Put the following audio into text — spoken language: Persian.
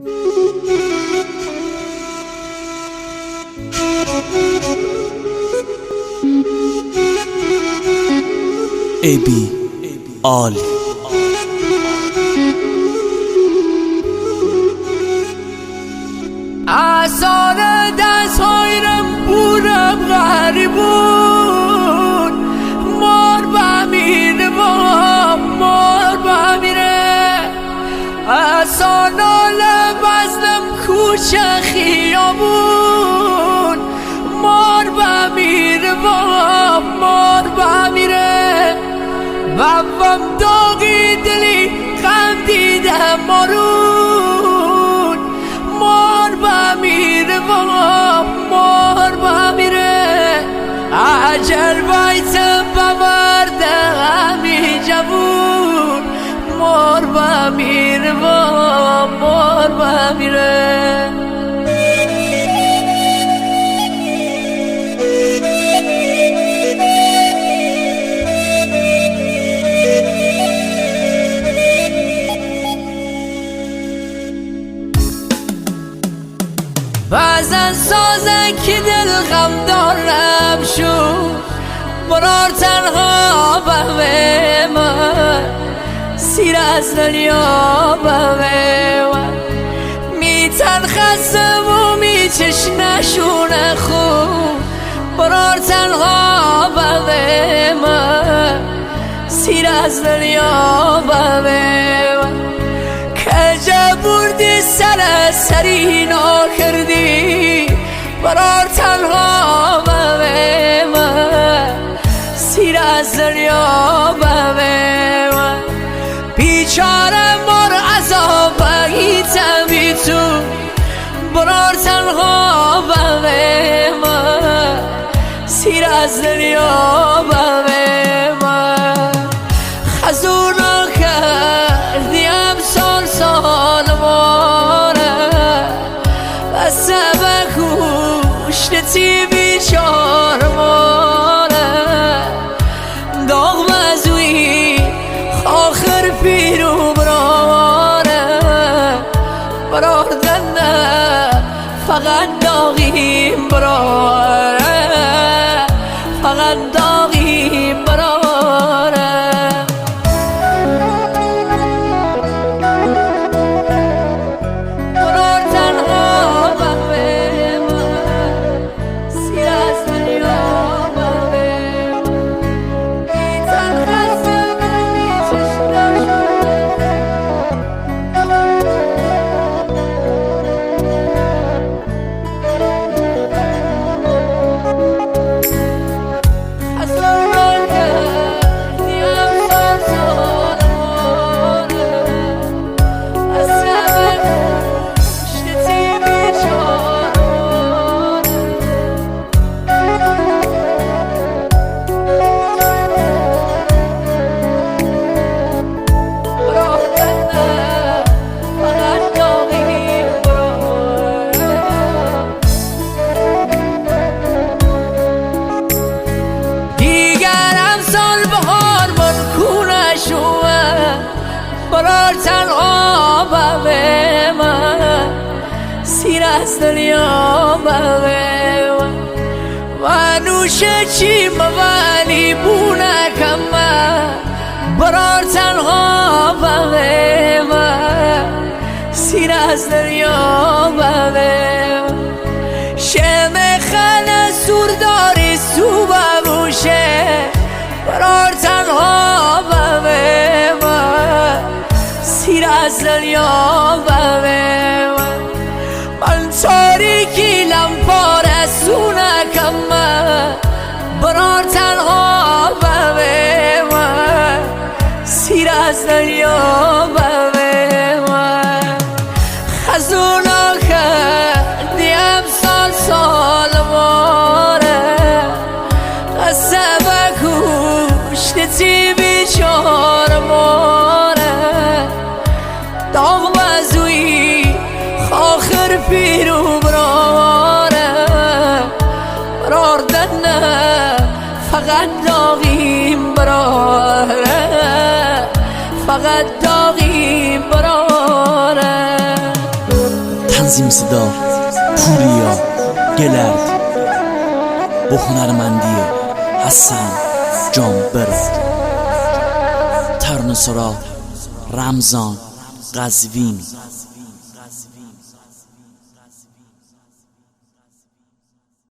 ابی آل آسان دست هایرم بودم غریبون مار بمیره مار بمیره آسان آلم بزنم کوچه خیابون مار بمیره مار بمیره بابم داغی دلی غم دیده مارون مار بمیره مار بمیره عجل بایتم بورده همی جوون مار بمیره مار بمیره بعضن سازن که دل غم دارم شو برار تنها به من سیر از دنیا به من میتن خستم و میچش نشونه خوب برار تنها به من سیر از دنیا به من کجا بردی سری ناکردی برار تنها به من سیر از دنیا به من بیچاره مار عذاب بگیتم تو برار تنها به من سیر از دنیا به من خزونا کردیم سال ماره و سبکوشتی بیچار ماره داغ مزوی آخر پیرو براره براردن فقط داغیم براره فقط داغیم براره برار تنها به من سیر از دنیا به من و نوشه چیم ولی بونکم من برار تنها به من سیر از دنیا به من شم خل سورداری سو بموشه برار تنها به من سیر از دنیا به من تاریکی لمپار سونکم من برار تنها به من سیر از دنیا به من خزونا کردیم سال ماره قصه کشتی بیچار ماره داغ مزوی آخر پیرو براره براردن فقط داغیم براره فقط داغیم براره تنظیم صدا پوریا گلرد با هنرمندی حسن جانبر، ترانه‌سرا رمضان قزوین.